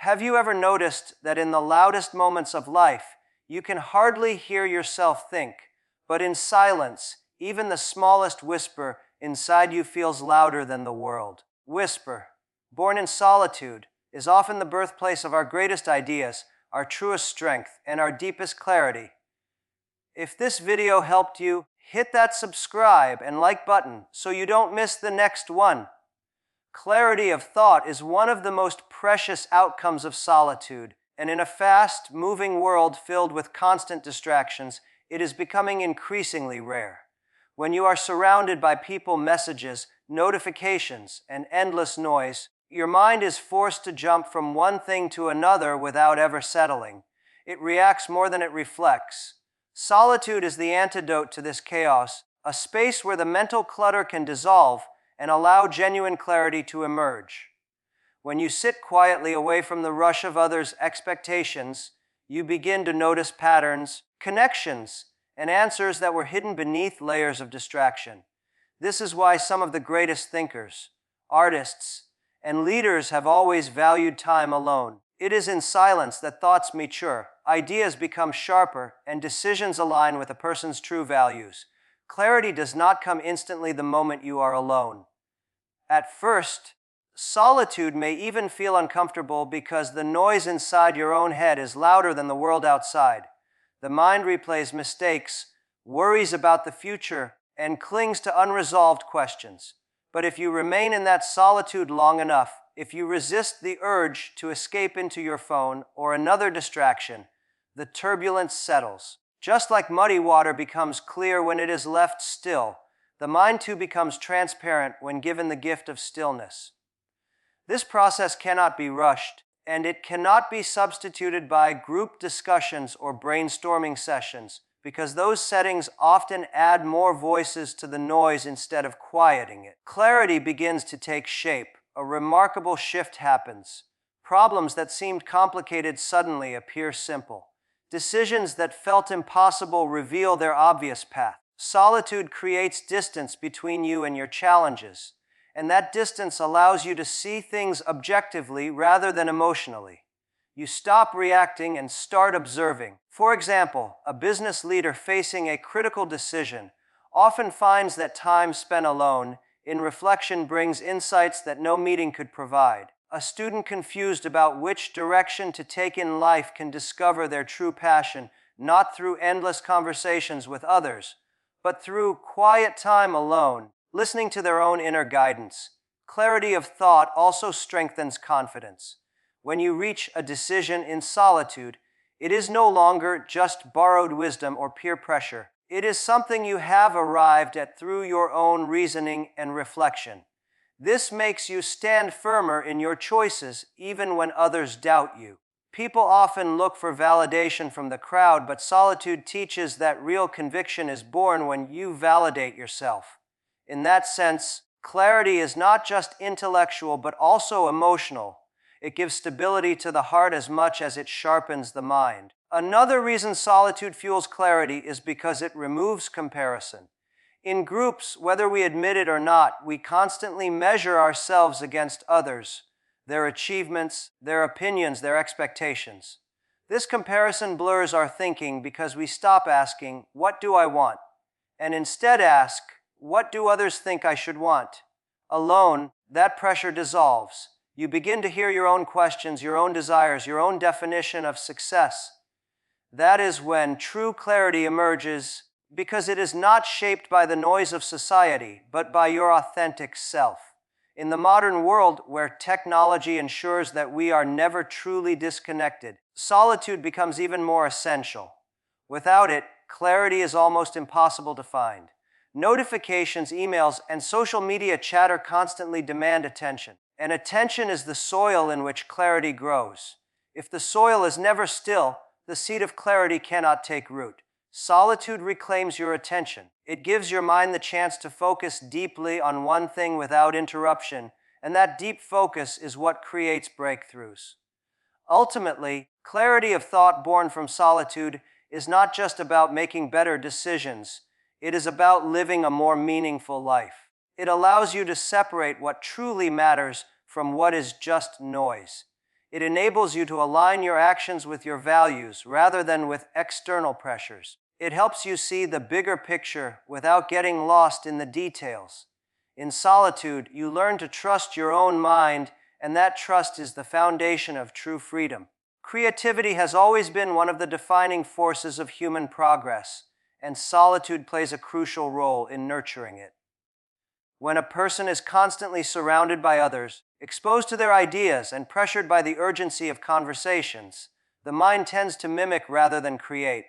Have you ever noticed that in the loudest moments of life, you can hardly hear yourself think, but in silence, even the smallest whisper inside you feels louder than the world? Whisper, born in solitude, is often the birthplace of our greatest ideas, our truest strength, and our deepest clarity. If this video helped you, hit that subscribe and like button so you don't miss the next one. Clarity of thought is one of the most precious outcomes of solitude, and in a fast-moving world filled with constant distractions, it is becoming increasingly rare. When you are surrounded by people, messages, notifications, and endless noise, your mind is forced to jump from one thing to another without ever settling. It reacts more than it reflects. Solitude is the antidote to this chaos, a space where the mental clutter can dissolve and allow genuine clarity to emerge. When you sit quietly away from the rush of others' expectations, you begin to notice patterns, connections, and answers that were hidden beneath layers of distraction. This is why some of the greatest thinkers, artists, and leaders have always valued time alone. It is in silence that thoughts mature, ideas become sharper, and decisions align with a person's true values. Clarity does not come instantly the moment you are alone. At first, solitude may even feel uncomfortable because the noise inside your own head is louder than the world outside. The mind replays mistakes, worries about the future, and clings to unresolved questions. But if you remain in that solitude long enough, if you resist the urge to escape into your phone or another distraction, the turbulence settles. Just like muddy water becomes clear when it is left still, the mind too becomes transparent when given the gift of stillness. This process cannot be rushed, and it cannot be substituted by group discussions or brainstorming sessions, because those settings often add more voices to the noise instead of quieting it. Clarity begins to take shape. A remarkable shift happens. Problems that seemed complicated suddenly appear simple. Decisions that felt impossible reveal their obvious path. Solitude creates distance between you and your challenges, and that distance allows you to see things objectively rather than emotionally. You stop reacting and start observing. For example, a business leader facing a critical decision often finds that time spent alone in reflection brings insights that no meeting could provide. A student confused about which direction to take in life can discover their true passion, not through endless conversations with others, but through quiet time alone, listening to their own inner guidance. Clarity of thought also strengthens confidence. When you reach a decision in solitude, it is no longer just borrowed wisdom or peer pressure. It is something you have arrived at through your own reasoning and reflection. This makes you stand firmer in your choices even when others doubt you. People often look for validation from the crowd, but solitude teaches that real conviction is born when you validate yourself. In that sense, clarity is not just intellectual but also emotional. It gives stability to the heart as much as it sharpens the mind. Another reason solitude fuels clarity is because it removes comparison. In groups, whether we admit it or not, we constantly measure ourselves against others, their achievements, their opinions, their expectations. This comparison blurs our thinking because we stop asking, "What do I want?" and instead ask, "What do others think I should want?" Alone, that pressure dissolves. You begin to hear your own questions, your own desires, your own definition of success. That is when true clarity emerges, because it is not shaped by the noise of society, but by your authentic self. In the modern world, where technology ensures that we are never truly disconnected, solitude becomes even more essential. Without it, clarity is almost impossible to find. Notifications, emails, and social media chatter constantly demand attention. And attention is the soil in which clarity grows. If the soil is never still, the seed of clarity cannot take root. Solitude reclaims your attention. It gives your mind the chance to focus deeply on one thing without interruption, and that deep focus is what creates breakthroughs. Ultimately, clarity of thought born from solitude is not just about making better decisions. It is about living a more meaningful life. It allows you to separate what truly matters from what is just noise. It enables you to align your actions with your values rather than with external pressures. It helps you see the bigger picture without getting lost in the details. In solitude, you learn to trust your own mind, and that trust is the foundation of true freedom. Creativity has always been one of the defining forces of human progress, and solitude plays a crucial role in nurturing it. When a person is constantly surrounded by others, exposed to their ideas, and pressured by the urgency of conversations, the mind tends to mimic rather than create.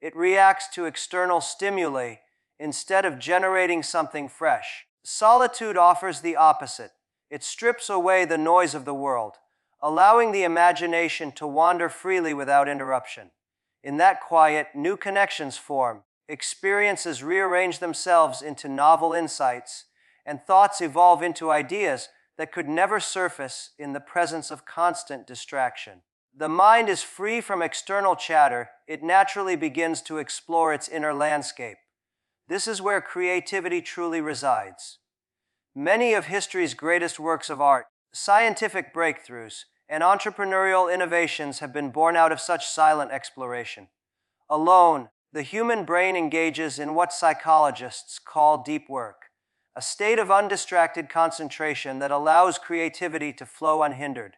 It reacts to external stimuli instead of generating something fresh. Solitude offers the opposite. It strips away the noise of the world, allowing the imagination to wander freely without interruption. In that quiet, new connections form, experiences rearrange themselves into novel insights, and thoughts evolve into ideas that could never surface in the presence of constant distraction. The mind is free from external chatter. It naturally begins to explore its inner landscape. This is where creativity truly resides. Many of history's greatest works of art, scientific breakthroughs, and entrepreneurial innovations have been born out of such silent exploration. Alone, the human brain engages in what psychologists call deep work, a state of undistracted concentration that allows creativity to flow unhindered.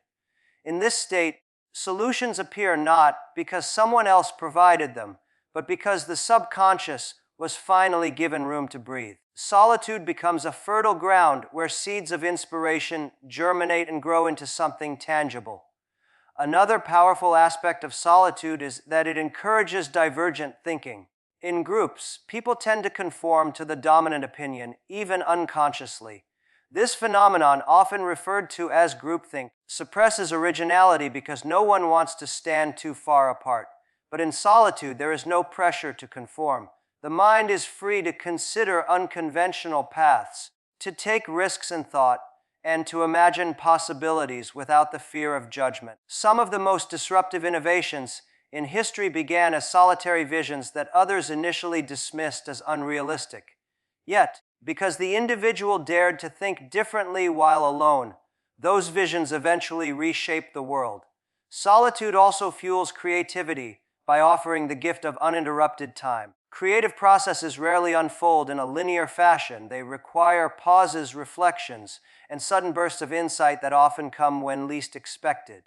In this state, solutions appear not because someone else provided them, but because the subconscious was finally given room to breathe. Solitude becomes a fertile ground where seeds of inspiration germinate and grow into something tangible. Another powerful aspect of solitude is that it encourages divergent thinking. In groups, people tend to conform to the dominant opinion, even unconsciously. This phenomenon, often referred to as groupthink, suppresses originality because no one wants to stand too far apart. But in solitude, there is no pressure to conform. The mind is free to consider unconventional paths, to take risks in thought, and to imagine possibilities without the fear of judgment. Some of the most disruptive innovations in history began as solitary visions that others initially dismissed as unrealistic. Yet, because the individual dared to think differently while alone, those visions eventually reshaped the world. Solitude also fuels creativity by offering the gift of uninterrupted time. Creative processes rarely unfold in a linear fashion. They require pauses, reflections, and sudden bursts of insight that often come when least expected.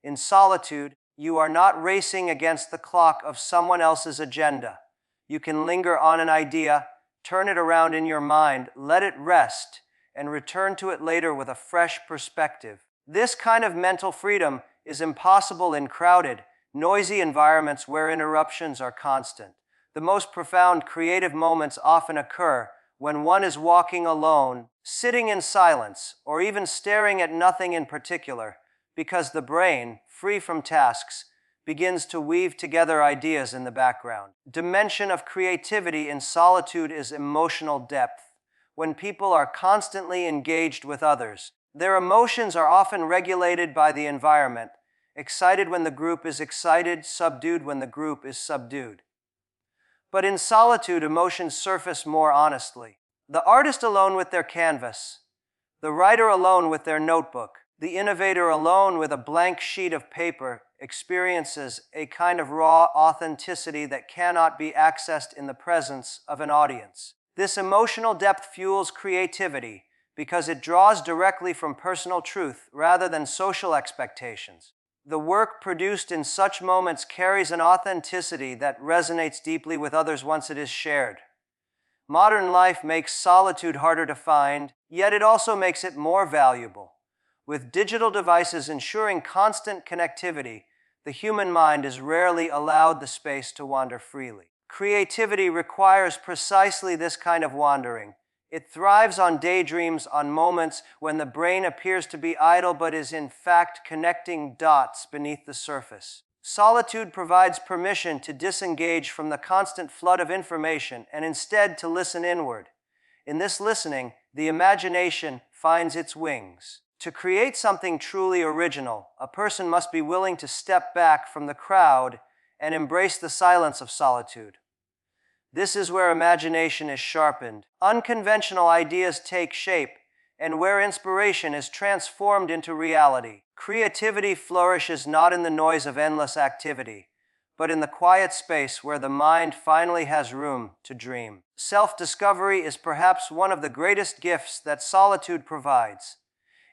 In solitude, you are not racing against the clock of someone else's agenda. You can linger on an idea, turn it around in your mind, let it rest, and return to it later with a fresh perspective. This kind of mental freedom is impossible in crowded, noisy environments where interruptions are constant. The most profound creative moments often occur when one is walking alone, sitting in silence, or even staring at nothing in particular, because the brain, free from tasks, begins to weave together ideas in the background. Dimension of creativity in solitude is emotional depth. When people are constantly engaged with others, their emotions are often regulated by the environment, excited when the group is excited, subdued when the group is subdued. But in solitude, emotions surface more honestly. The artist alone with their canvas, the writer alone with their notebook, the innovator alone with a blank sheet of paper experiences a kind of raw authenticity that cannot be accessed in the presence of an audience. This emotional depth fuels creativity because it draws directly from personal truth rather than social expectations. The work produced in such moments carries an authenticity that resonates deeply with others once it is shared. Modern life makes solitude harder to find, yet it also makes it more valuable. With digital devices ensuring constant connectivity, the human mind is rarely allowed the space to wander freely. Creativity requires precisely this kind of wandering. It thrives on daydreams, on moments when the brain appears to be idle but is in fact connecting dots beneath the surface. Solitude provides permission to disengage from the constant flood of information and instead to listen inward. In this listening, the imagination finds its wings. To create something truly original, a person must be willing to step back from the crowd and embrace the silence of solitude. This is where imagination is sharpened, unconventional ideas take shape, and where inspiration is transformed into reality. Creativity flourishes not in the noise of endless activity, but in the quiet space where the mind finally has room to dream. Self-discovery is perhaps one of the greatest gifts that solitude provides.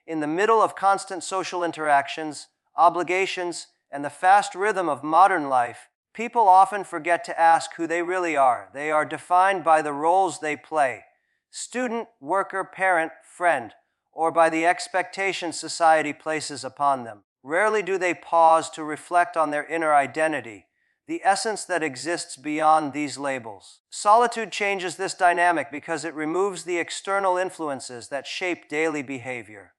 In the middle of constant social interactions, obligations, and the fast rhythm of modern life, people often forget to ask who they really are. They are defined by the roles they play: student, worker, parent, friend, or by the expectations society places upon them. Rarely do they pause to reflect on their inner identity, the essence that exists beyond these labels. Solitude changes this dynamic because it removes the external influences that shape daily behavior.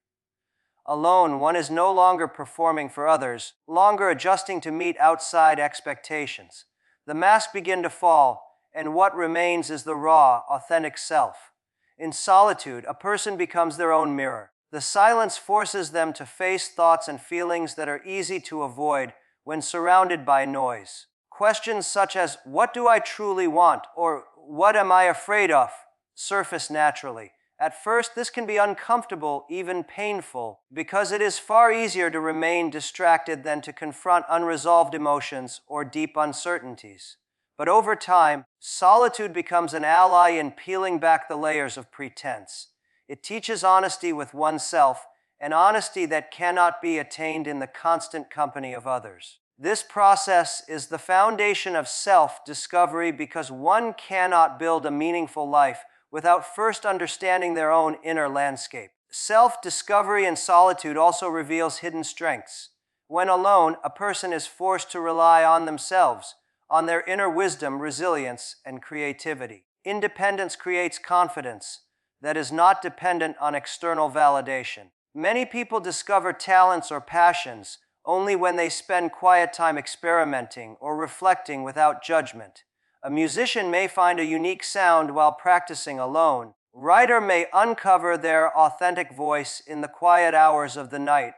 Alone, one is no longer performing for others, longer adjusting to meet outside expectations. The masks begin to fall, and what remains is the raw, authentic self. In solitude, a person becomes their own mirror. The silence forces them to face thoughts and feelings that are easy to avoid when surrounded by noise. Questions such as, "What do I truly want?" or "What am I afraid of?" surface naturally. At first, this can be uncomfortable, even painful, because it is far easier to remain distracted than to confront unresolved emotions or deep uncertainties. But over time, solitude becomes an ally in peeling back the layers of pretense. It teaches honesty with oneself, an honesty that cannot be attained in the constant company of others. This process is the foundation of self-discovery because one cannot build a meaningful life without first understanding their own inner landscape. Self-discovery in solitude also reveals hidden strengths. When alone, a person is forced to rely on themselves, on their inner wisdom, resilience, and creativity. Independence creates confidence that is not dependent on external validation. Many people discover talents or passions only when they spend quiet time experimenting or reflecting without judgment. A musician may find a unique sound while practicing alone. A writer may uncover their authentic voice in the quiet hours of the night,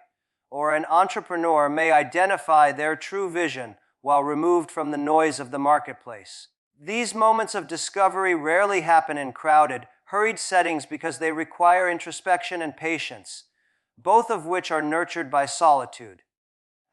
or an entrepreneur may identify their true vision while removed from the noise of the marketplace. These moments of discovery rarely happen in crowded, hurried settings because they require introspection and patience, both of which are nurtured by solitude.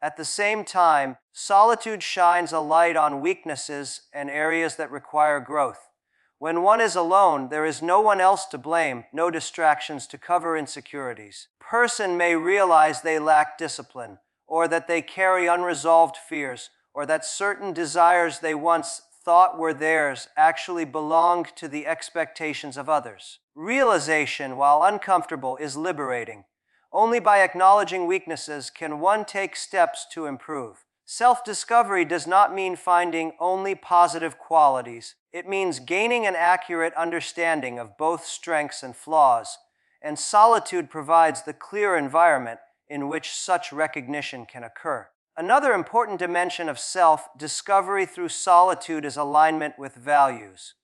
At the same time, solitude shines a light on weaknesses and areas that require growth. When one is alone, there is no one else to blame, no distractions to cover insecurities. A person may realize they lack discipline, or that they carry unresolved fears, or that certain desires they once thought were theirs actually belonged to the expectations of others. Realization, while uncomfortable, is liberating. Only by acknowledging weaknesses can one take steps to improve. Self-discovery does not mean finding only positive qualities. It means gaining an accurate understanding of both strengths and flaws, and solitude provides the clear environment in which such recognition can occur. Another important dimension of self-discovery through solitude is alignment with values.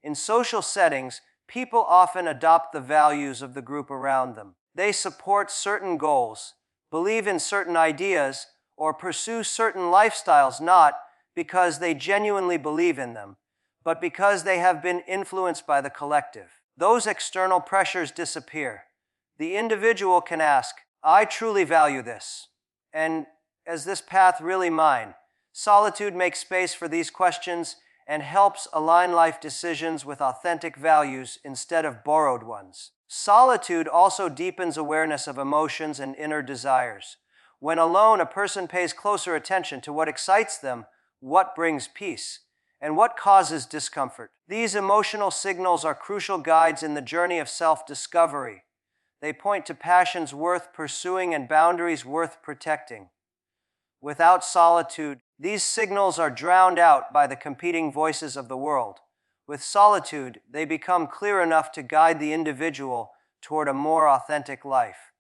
In social settings, people often adopt the values of the group around them. They support certain goals, believe in certain ideas, or pursue certain lifestyles not because they genuinely believe in them, but because they have been influenced by the collective. Those external pressures disappear. The individual can ask, "I truly value this, and is this path really mine?" Solitude makes space for these questions and helps align life decisions with authentic values instead of borrowed ones. Solitude also deepens awareness of emotions and inner desires. When alone, a person pays closer attention to what excites them, what brings peace, and what causes discomfort. These emotional signals are crucial guides in the journey of self-discovery. They point to passions worth pursuing and boundaries worth protecting. Without solitude, these signals are drowned out by the competing voices of the world. With solitude, they become clear enough to guide the individual toward a more authentic life.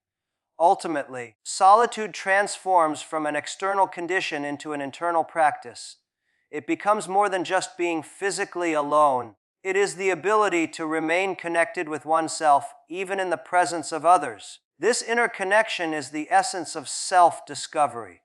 Ultimately, solitude transforms from an external condition into an internal practice. It becomes more than just being physically alone. It is the ability to remain connected with oneself even in the presence of others. This inner connection is the essence of self-discovery.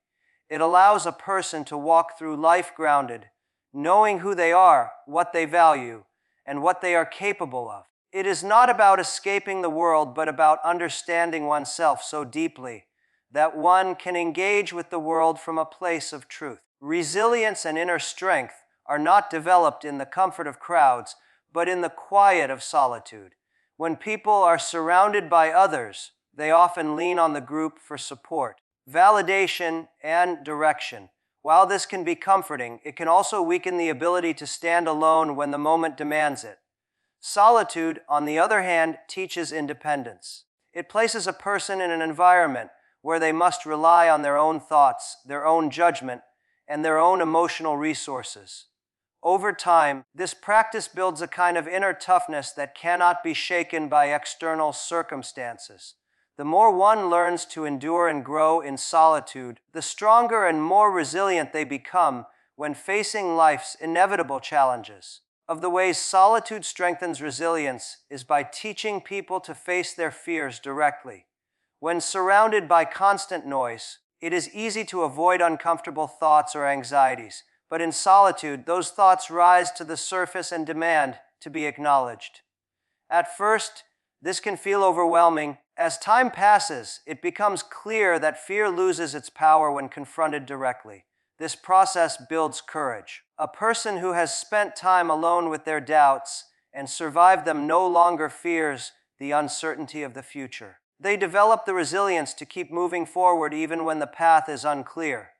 It allows a person to walk through life grounded, knowing who they are, what they value, and what they are capable of. It is not about escaping the world, but about understanding oneself so deeply that one can engage with the world from a place of truth. Resilience and inner strength are not developed in the comfort of crowds, but in the quiet of solitude. When people are surrounded by others, they often lean on the group for support, validation, and direction. While this can be comforting, it can also weaken the ability to stand alone when the moment demands it. Solitude, on the other hand, teaches independence. It places a person in an environment where they must rely on their own thoughts, their own judgment, and their own emotional resources. Over time, this practice builds a kind of inner toughness that cannot be shaken by external circumstances. The more one learns to endure and grow in solitude, the stronger and more resilient they become when facing life's inevitable challenges. Of the ways solitude strengthens resilience is by teaching people to face their fears directly. When surrounded by constant noise, it is easy to avoid uncomfortable thoughts or anxieties, but in solitude, those thoughts rise to the surface and demand to be acknowledged. At first, this can feel overwhelming. As time passes, it becomes clear that fear loses its power when confronted directly. This process builds courage. A person who has spent time alone with their doubts and survived them no longer fears the uncertainty of the future. They develop the resilience to keep moving forward even when the path is unclear.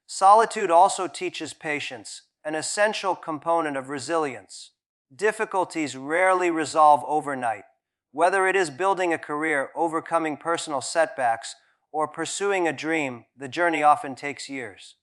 Solitude also teaches patience, an essential component of resilience. Difficulties rarely resolve overnight. Whether it is building a career, overcoming personal setbacks, or pursuing a dream, the journey often takes years.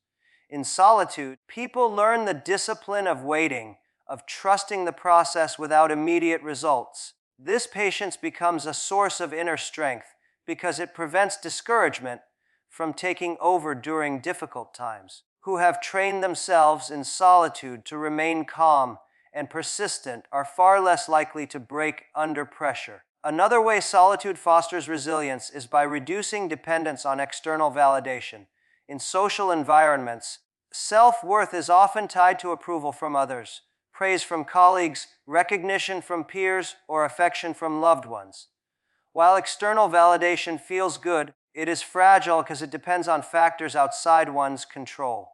In solitude, people learn the discipline of waiting, of trusting the process without immediate results. This patience becomes a source of inner strength because it prevents discouragement from taking over during difficult times. Who have trained themselves in solitude to remain calm and persistent are far less likely to break under pressure. Another way solitude fosters resilience is by reducing dependence on external validation. In social environments, self-worth is often tied to approval from others, praise from colleagues, recognition from peers, or affection from loved ones. While external validation feels good, it is fragile because it depends on factors outside one's control.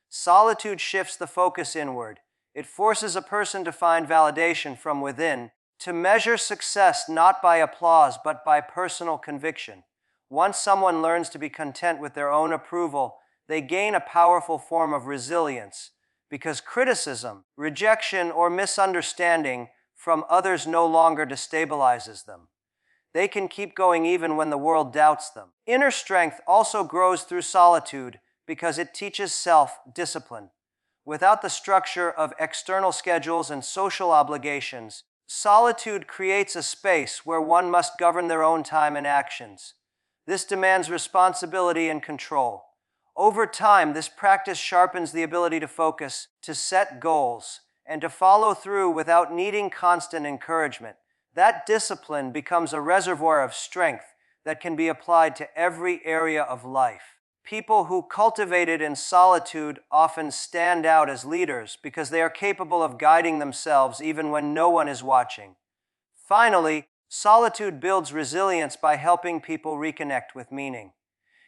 Solitude shifts the focus inward. It forces a person to find validation from within, to measure success not by applause but by personal conviction. Once someone learns to be content with their own approval, they gain a powerful form of resilience, because criticism, rejection, or misunderstanding from others no longer destabilizes them. They can keep going even when the world doubts them. Inner strength also grows through solitude because it teaches self-discipline. Without the structure of external schedules and social obligations, solitude creates a space where one must govern their own time and actions. This demands responsibility and control. Over time, this practice sharpens the ability to focus, to set goals, and to follow through without needing constant encouragement. That discipline becomes a reservoir of strength that can be applied to every area of life. People who cultivate it in solitude often stand out as leaders because they are capable of guiding themselves even when no one is watching. Finally, solitude builds resilience by helping people reconnect with meaning.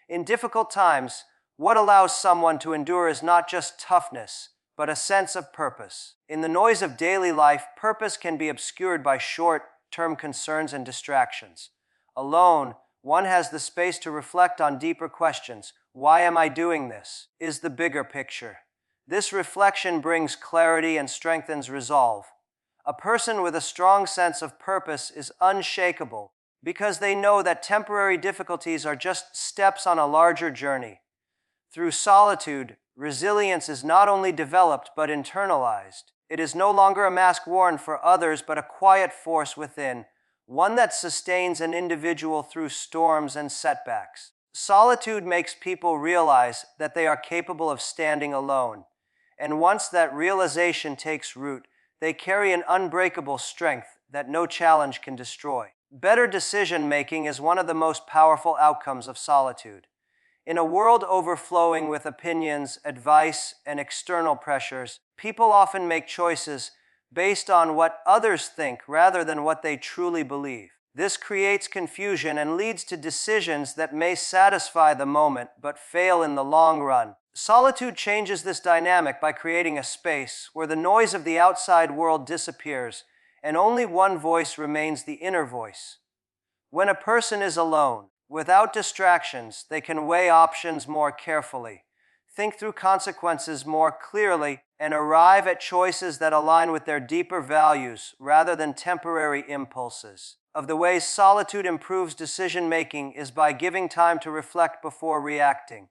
In difficult times, what allows someone to endure is not just toughness, but a sense of purpose. In the noise of daily life, purpose can be obscured by short-term concerns and distractions. Alone, one has the space to reflect on deeper questions. Why am I doing this? Is the bigger picture. This reflection brings clarity and strengthens resolve. A person with a strong sense of purpose is unshakable because they know that temporary difficulties are just steps on a larger journey. Through solitude, resilience is not only developed but internalized. It is no longer a mask worn for others but a quiet force within, one that sustains an individual through storms and setbacks. Solitude makes people realize that they are capable of standing alone, and once that realization takes root, they carry an unbreakable strength that no challenge can destroy. Better decision-making is one of the most powerful outcomes of solitude. In a world overflowing with opinions, advice, and external pressures, people often make choices based on what others think rather than what they truly believe. This creates confusion and leads to decisions that may satisfy the moment but fail in the long run. Solitude changes this dynamic by creating a space where the noise of the outside world disappears and only one voice remains, the inner voice. When a person is alone, without distractions, they can weigh options more carefully, think through consequences more clearly, and arrive at choices that align with their deeper values rather than temporary impulses. Of the ways solitude improves decision-making is by giving time to reflect before reacting.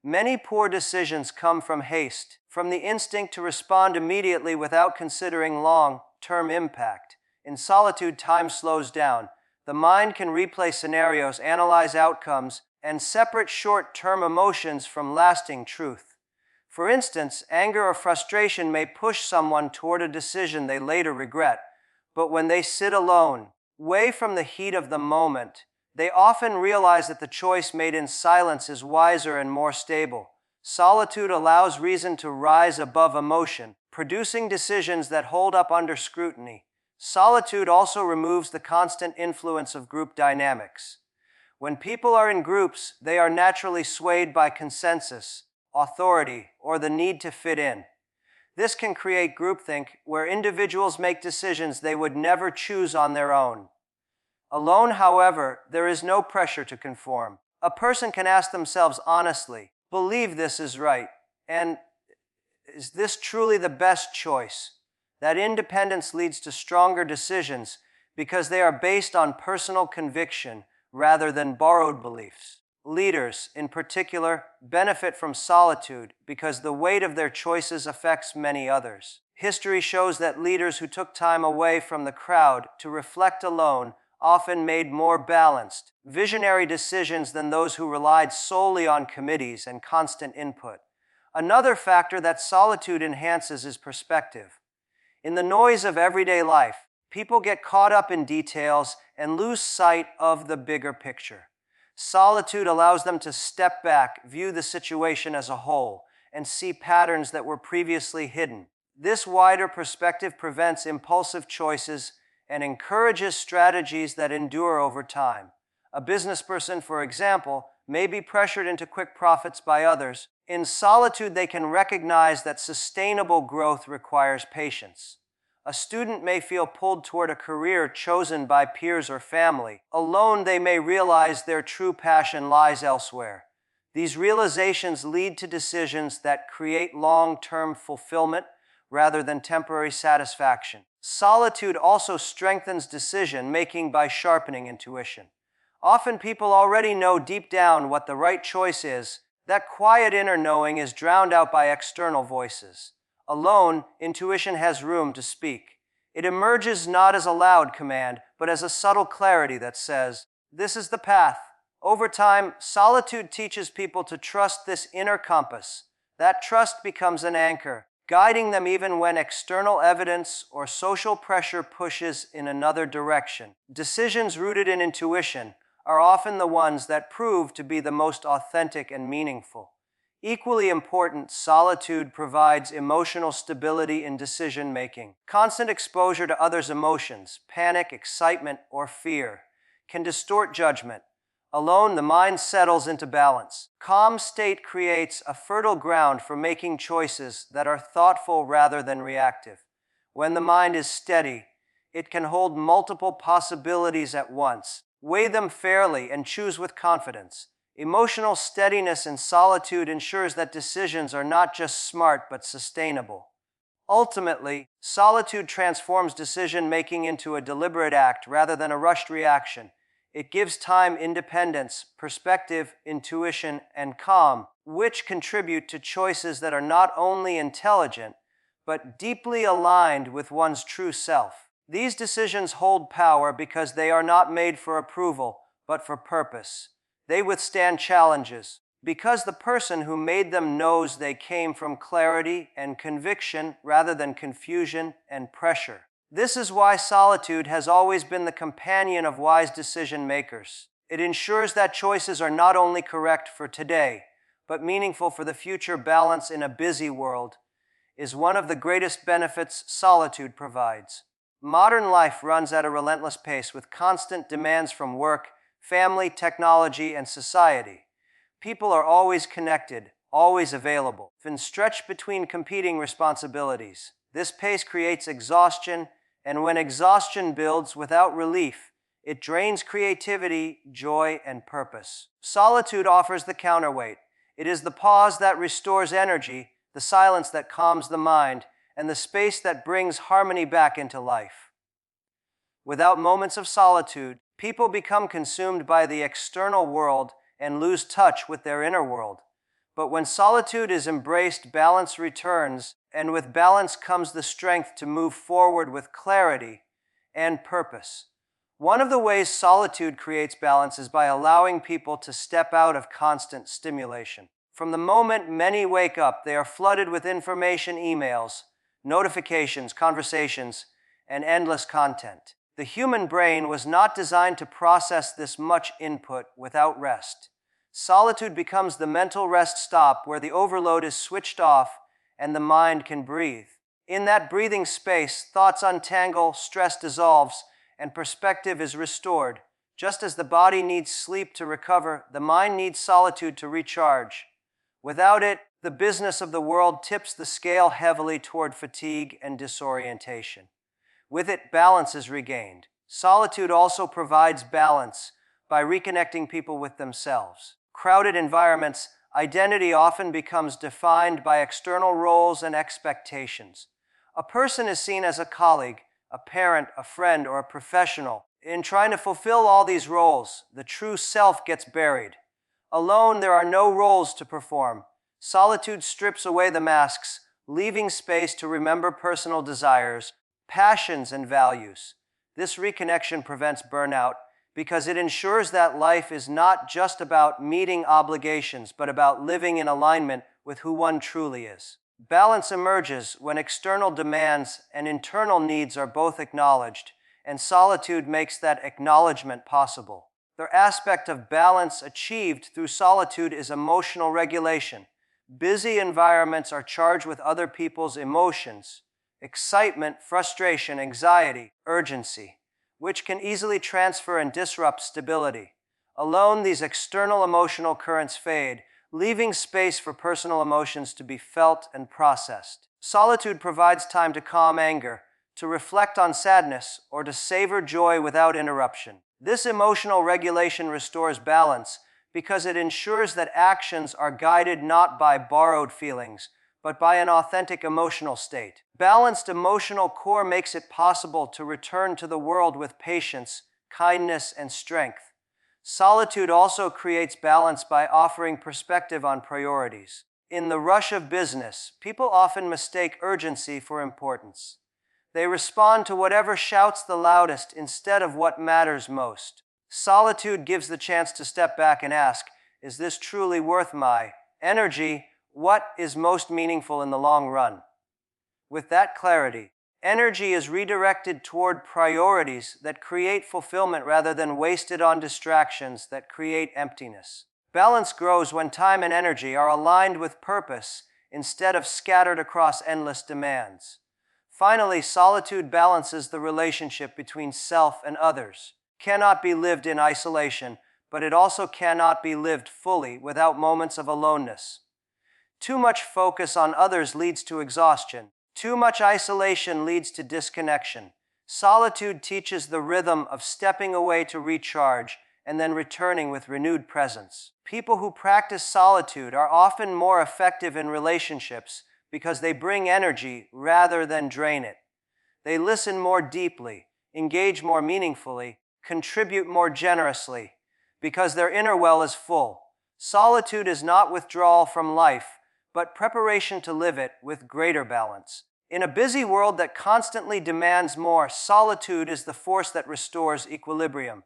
Many poor decisions come from haste, from the instinct to respond immediately without considering long-term impact. In solitude, time slows down. The mind can replay scenarios, analyze outcomes, and separate short-term emotions from lasting truth. For instance, anger or frustration may push someone toward a decision they later regret, but when they sit alone, away from the heat of the moment, they often realize that the choice made in silence is wiser and more stable. Solitude allows reason to rise above emotion, producing decisions that hold up under scrutiny. Solitude also removes the constant influence of group dynamics. When people are in groups, they are naturally swayed by consensus, authority, or the need to fit in. This can create groupthink, where individuals make decisions they would never choose on their own. Alone, however, there is no pressure to conform. A person can ask themselves honestly, believe this is right, and is this truly the best choice? That independence leads to stronger decisions because they are based on personal conviction rather than borrowed beliefs. Leaders, in particular, benefit from solitude because the weight of their choices affects many others. History shows that leaders who took time away from the crowd to reflect alone often made more balanced, visionary decisions than those who relied solely on committees and constant input. Another factor that solitude enhances is perspective. In the noise of everyday life, people get caught up in details and lose sight of the bigger picture. Solitude allows them to step back, view the situation as a whole, and see patterns that were previously hidden. This wider perspective prevents impulsive choices and encourages strategies that endure over time. A business person, for example, may be pressured into quick profits by others. In solitude, they can recognize that sustainable growth requires patience. A student may feel pulled toward a career chosen by peers or family. Alone, they may realize their true passion lies elsewhere. These realizations lead to decisions that create long-term fulfillment rather than temporary satisfaction. Solitude also strengthens decision-making by sharpening intuition. Often people already know deep down what the right choice is. That quiet inner knowing is drowned out by external voices. Alone, intuition has room to speak. It emerges not as a loud command, but as a subtle clarity that says, "This is the path." Over time, solitude teaches people to trust this inner compass. That trust becomes an anchor, guiding them even when external evidence or social pressure pushes in another direction. Decisions rooted in intuition are often the ones that prove to be the most authentic and meaningful. Equally important, solitude provides emotional stability in decision-making. Constant exposure to others' emotions, panic, excitement, or fear, can distort judgment. Alone, the mind settles into balance. Calm state creates a fertile ground for making choices that are thoughtful rather than reactive. When the mind is steady, it can hold multiple possibilities at once, weigh them fairly, and choose with confidence. Emotional steadiness in solitude ensures that decisions are not just smart but sustainable. Ultimately, solitude transforms decision-making into a deliberate act rather than a rushed reaction. It gives time independence, perspective, intuition, and calm, which contribute to choices that are not only intelligent, but deeply aligned with one's true self. These decisions hold power because they are not made for approval, but for purpose. They withstand challenges because the person who made them knows they came from clarity and conviction rather than confusion and pressure. This is why solitude has always been the companion of wise decision makers. It ensures that choices are not only correct for today, but meaningful for the future. Balance in a busy world is one of the greatest benefits solitude provides. Modern life runs at a relentless pace with constant demands from work, family, technology, and society. People are always connected, always available, and stretched between competing responsibilities. This pace creates exhaustion, and when exhaustion builds without relief, it drains creativity, joy, and purpose. Solitude offers the counterweight. It is the pause that restores energy, the silence that calms the mind, and the space that brings harmony back into life. Without moments of solitude, people become consumed by the external world and lose touch with their inner world. But when solitude is embraced, balance returns, and with balance comes the strength to move forward with clarity and purpose. One of the ways solitude creates balance is by allowing people to step out of constant stimulation. From the moment many wake up, they are flooded with information, emails, notifications, conversations, and endless content. The human brain was not designed to process this much input without rest. Solitude becomes the mental rest stop where the overload is switched off and the mind can breathe. In that breathing space, thoughts untangle, stress dissolves, and perspective is restored. Just as the body needs sleep to recover, the mind needs solitude to recharge. Without it, the business of the world tips the scale heavily toward fatigue and disorientation. With it, balance is regained. Solitude also provides balance by reconnecting people with themselves. Crowded environments, identity often becomes defined by external roles and expectations. A person is seen as a colleague, a parent, a friend, or a professional. In trying to fulfill all these roles, the true self gets buried. Alone, there are no roles to perform. Solitude strips away the masks, leaving space to remember personal desires, passions, and values. This reconnection prevents burnout because it ensures that life is not just about meeting obligations, but about living in alignment with who one truly is. Balance emerges when external demands and internal needs are both acknowledged, and solitude makes that acknowledgement possible. The aspect of balance achieved through solitude is emotional regulation. Busy environments are charged with other people's emotions, excitement, frustration, anxiety, urgency, which can easily transfer and disrupt stability. Alone, these external emotional currents fade, leaving space for personal emotions to be felt and processed. Solitude provides time to calm anger, to reflect on sadness, or to savor joy without interruption. This emotional regulation restores balance because it ensures that actions are guided not by borrowed feelings, but by an authentic emotional state. Balanced emotional core makes it possible to return to the world with patience, kindness, and strength. Solitude also creates balance by offering perspective on priorities. In the rush of business, people often mistake urgency for importance. They respond to whatever shouts the loudest instead of what matters most. Solitude gives the chance to step back and ask, is this truly worth my energy? What is most meaningful in the long run? With that clarity, energy is redirected toward priorities that create fulfillment rather than wasted on distractions that create emptiness. Balance grows when time and energy are aligned with purpose instead of scattered across endless demands. Finally, solitude balances the relationship between self and others. It cannot be lived in isolation, but it also cannot be lived fully without moments of aloneness. Too much focus on others leads to exhaustion. Too much isolation leads to disconnection. Solitude teaches the rhythm of stepping away to recharge and then returning with renewed presence. People who practice solitude are often more effective in relationships because they bring energy rather than drain it. They listen more deeply, engage more meaningfully, contribute more generously, because their inner well is full. Solitude is not withdrawal from life, but preparation to live it with greater balance. In a busy world that constantly demands more, solitude is the force that restores equilibrium.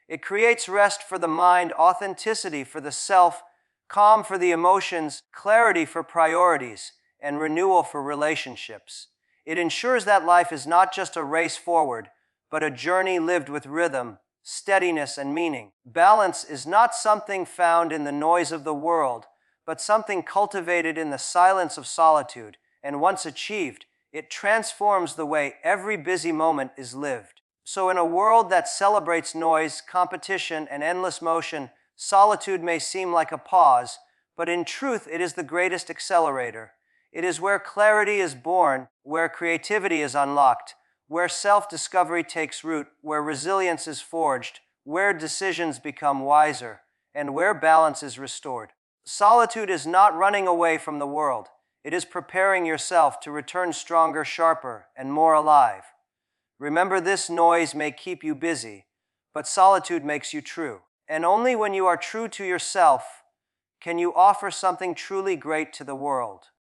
It creates rest for the mind, authenticity for the self, calm for the emotions, clarity for priorities, and renewal for relationships. It ensures that life is not just a race forward, but a journey lived with rhythm, steadiness, and meaning. Balance is not something found in the noise of the world, but something cultivated in the silence of solitude, and once achieved, It transforms the way every busy moment is lived. So, in a world that celebrates noise, competition, and endless motion, solitude may seem like a pause, but in truth, it is the greatest accelerator. It is where clarity is born, where creativity is unlocked, where self-discovery takes root, where resilience is forged, where decisions become wiser, and where balance is restored. Solitude is not running away from the world. It is preparing yourself to return stronger, sharper, and more alive. Remember, this noise may keep you busy, but solitude makes you true. And only when you are true to yourself can you offer something truly great to the world.